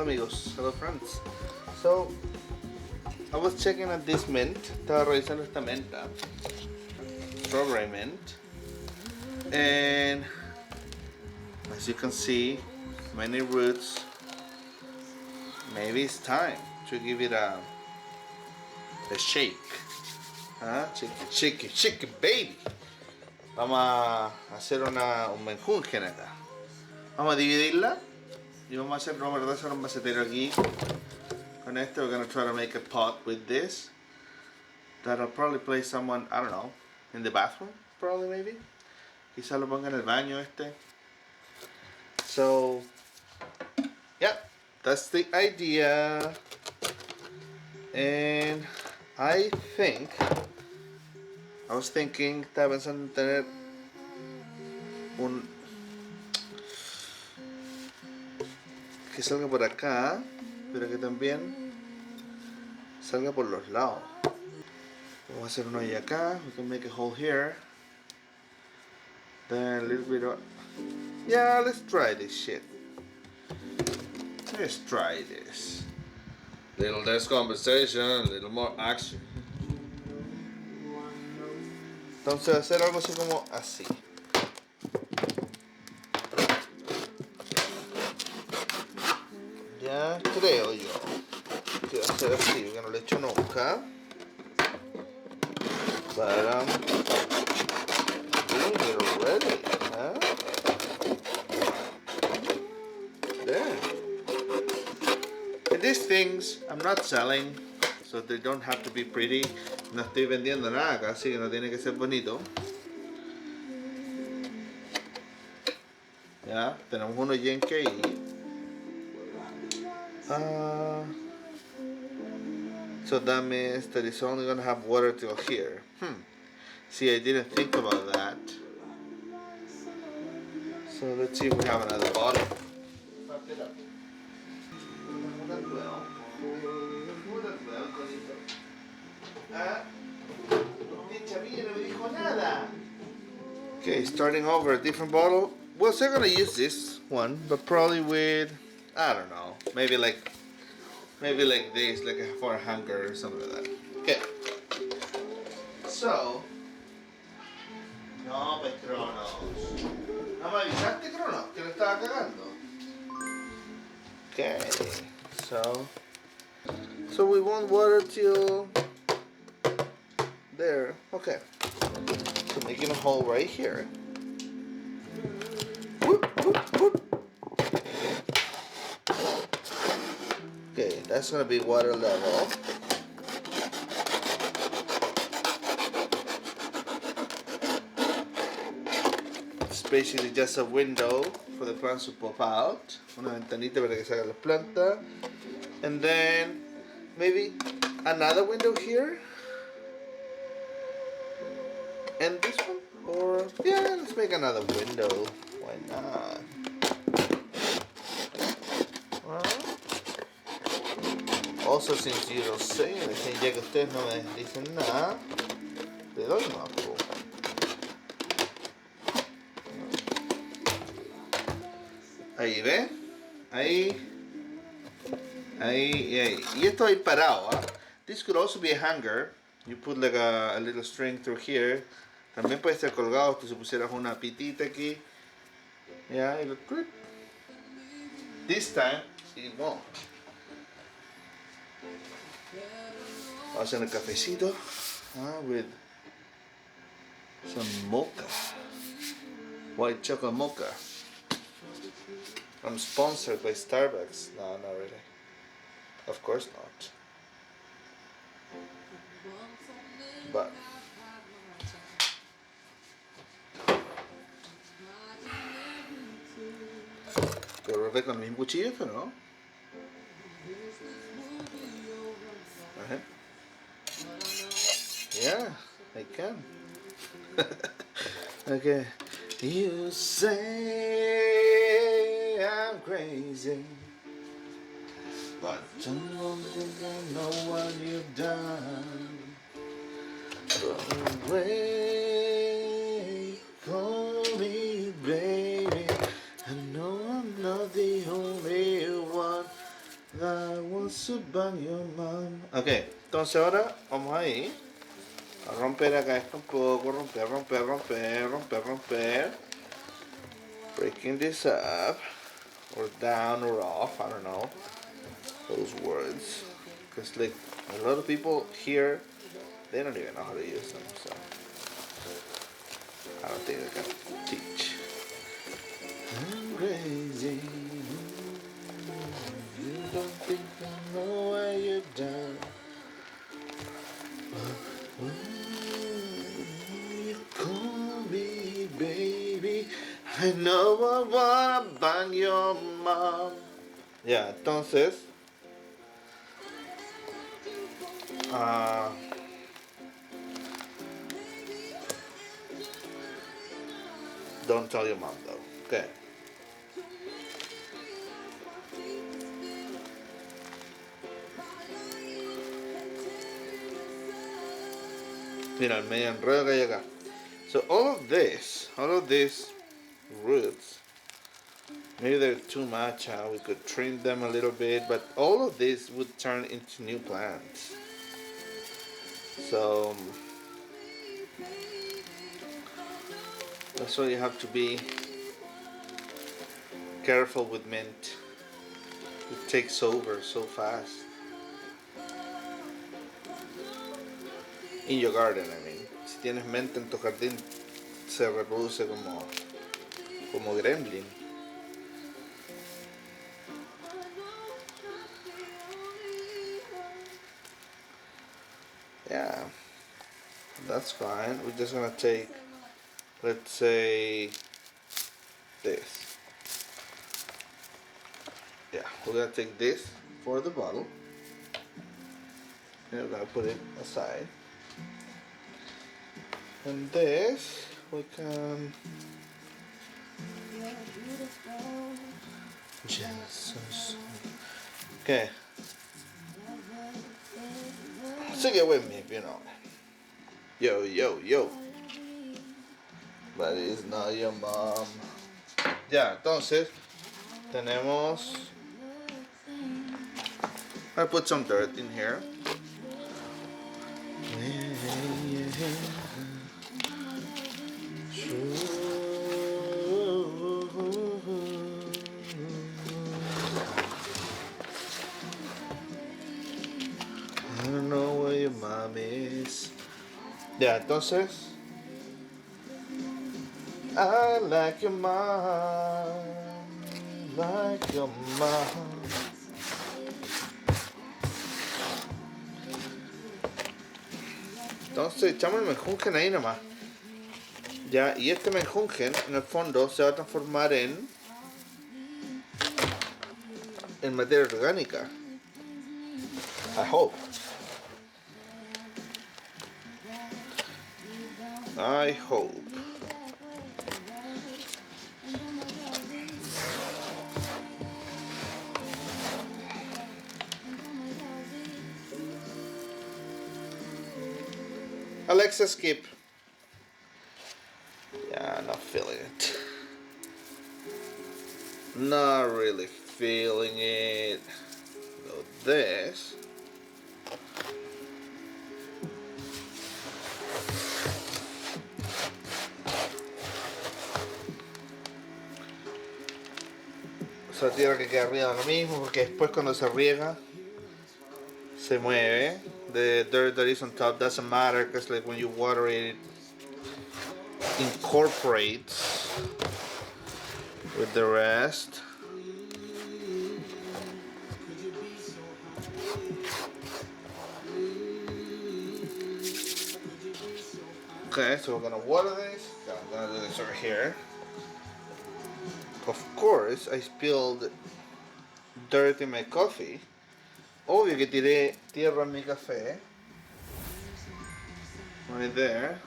amigos, hello friends. So, I was checking at this mint. Estaba revisando esta menta, strawberry mint, and as you can see, many roots. Maybe it's time to give it a shake. Huh? Shake it, baby. Vamos a hacer un menjunje acá. Vamos a dividirla y vamos a hacer un macetero aquí. Con esto, we're gonna try to make a pot with this. That'll probably place someone, I don't know, in the bathroom, probably maybe. Quizás lo ponga en el baño este. So, yeah, that's the idea. And I was thinking, estaba pensando en tener que salga por acá, pero que también salga por los lados. Vamos a hacer uno ahí acá. We can make a hole here. Then a little bit of... Yeah, let's try this shit. Let's try this. Little less conversation, a little more action. Entonces hacer algo así como así. Ya creo yo que va a ser así, porque no le he hecho nunca. But I'm doing it already, huh? There. And these things I'm not selling, so they don't have to be pretty. No estoy vendiendo nada acá, así que no tiene que ser bonito. Ya, tenemos uno yenke ahí. So that means that it's only gonna have water to go here. See, I didn't think about that. So let's see if we have another bottle. Wrap it up. Okay, starting over a different bottle. Well, so I'm gonna use this one, but probably with, I don't know, maybe like this, like for a hanger or something like that. Okay. So, no, pues Cronos. No me avisaste, Cronos, que lo estaba cagando. Okay. So we want water till there. Okay. So making a hole right here. Whoop, whoop, whoop. Okay, that's gonna be water level. It's basically just a window for the plants to pop out. Una ventanita para que salgan las plantas. And then maybe another window here. And this one? Or, yeah, let's make another window. Why not? Also, since you don't say anything, ya que ustedes no me dicen nada, le doy más. Ahí, ¿ve? Ahí y ahí. Y esto ahí parado, ¿ah? This could also be a hanger. You put like a little string through here. También puede estar colgado si pusieras una pitita aquí. Yeah, it look good. This time, it won't. Vamos a hacer un cafecito with some mocha. White chocolate mocha. I'm sponsored by Starbucks. No, not really. Of course not. But pero ve con el mismo cuchillo, ¿no? Yeah, I can. Okay. You say I'm crazy, but you don't think I know what you've done. But wait for me, baby. I know I'm not the only one to bang your mom. Ok, entonces ahora vamos ahí a romper acá esto un poco, romper, romper, romper, romper, romper. Breaking this up, or down or off, I don't know those words. Because like a lot of people here, they don't even know how to use them, so I don't think they can teach. I'm crazy. You don't think I know why you're done. You call me baby. I know I wanna bang your mom. Ya, entonces. Don't tell your mom though. Okay. Mira, el medio enredo que hay acá. So all of these roots, maybe they're too much. We could trim them a little bit, but all of this would turn into new plants. So that's why you have to be careful with mint. It takes over so fast. In your garden, I mean. Si tienes menta en tu jardín, se reproduce como gremlin. Yeah, that's fine. We're just gonna take, let's say, this. Yeah, we're gonna take this for the bottle. And we're gonna put it aside. And this, we can just, okay. Sing it with me if you know. Yo, yo, yo. But it's not your mom. Ya, entonces tenemos. I put some dirt in here. I don't know where your mom is. Ya, entonces. I like your mom, like your mom. Entonces echamos el menjunjen ahí nomás. Ya, y este menjunjen en el fondo se va a transformar en materia orgánica. I hope. I hope. Alexa, skip. Yeah, not feeling it. Not really feeling it. So this. Esa tierra que queda arriba lo mismo, porque después cuando se riega se mueve. The dirt that is on top doesn't matter, because like when you water it, it incorporates with the rest. Okay, so we're gonna water this. I'm gonna do this over here. Of course, I spilled dirt in my coffee. Obvio que tiré tierra en mi café. Right there.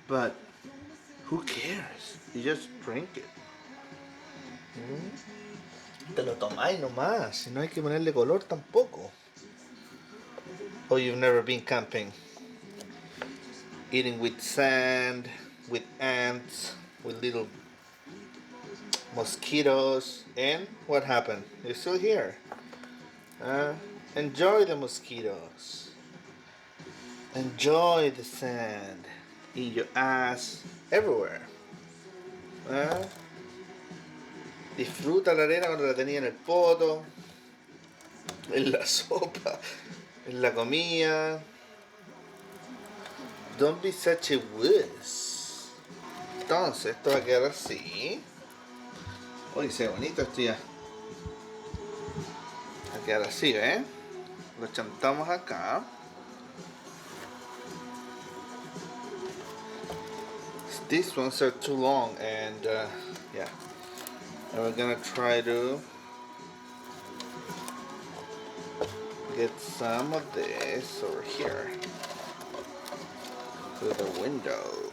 But who cares? You just drink it. Te lo tomáis nomás. No hay que ponerle color tampoco. Oh, you've never been camping. Eating with sand, with ants, with little mosquitoes. And what happened? You're still here. Enjoy the mosquitoes. Enjoy the sand in your ass everywhere. ¿Ah? Disfruta la arena cuando la tenía en el poto, en la sopa, en la comida. Don't be such a wuss. Entonces, esto va a quedar así. Uy, se ve bonito esto ya. Va a quedar así, ¿eh? Lo chantamos acá. These ones are too long and yeah. And we're gonna try to get some of this over here to the window.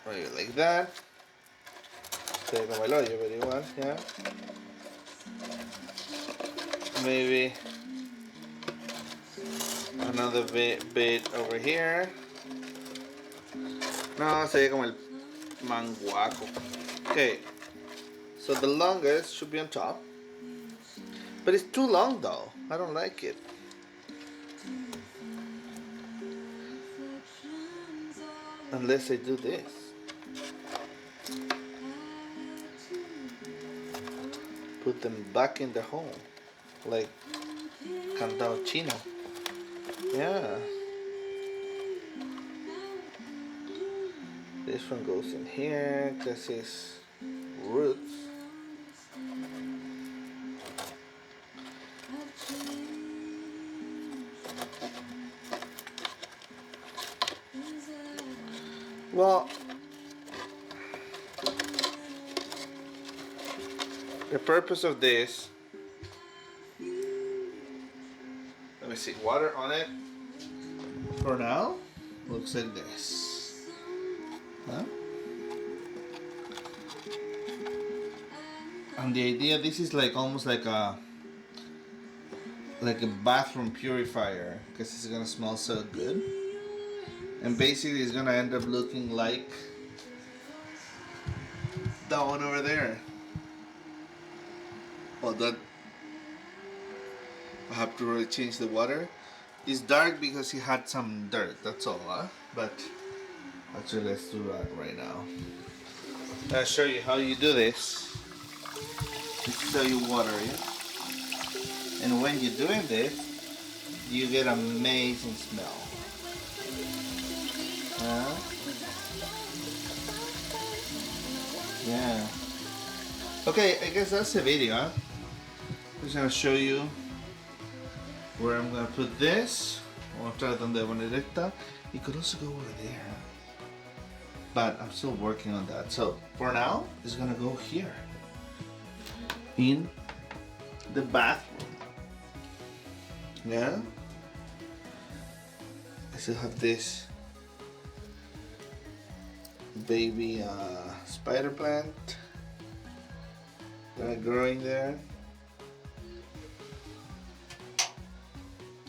Maybe like that. Se ve como el hoyo, pero igual, yeah. Maybe another bit over here. No, se ve como el manguaco. Okay, so the longest should be on top, but it's too long though. I don't like it. Unless I do this. Put them back in the hole, like cantao chino. Yeah. This one goes in here because it's roots. Well, the purpose of this, let me see, water on it for now looks like this. Huh? And the idea, this is like almost like a bathroom purifier because it's gonna smell so good. And basically it's gonna end up looking like that one over there. Well, that I have to really change the water. It's dark because he had some dirt, that's all, huh? But actually let's do that right now. I'll show you how you do this. This is how you water it. And when you're doing this, you get amazing smell. Yeah. Okay, I guess that's the video. Huh? I'm just gonna show you where I'm gonna put this. Voy a mostrar donde voy a poner esta. It could also go over there. But I'm still working on that. So for now, it's gonna go here. In the bathroom. Yeah? I still have this baby spider plant growing there.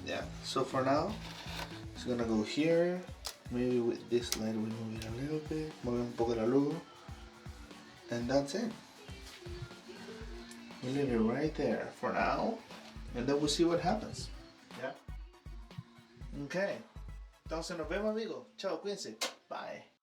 Yeah, so for now it's gonna go here. Maybe with this light we move it a little bit, mueve un poco la luz, and that's it. We leave it right there for now, and then we'll see what happens. Yeah. Okay. Entonces nos vemos, amigos. Chao, cuídense. Bye.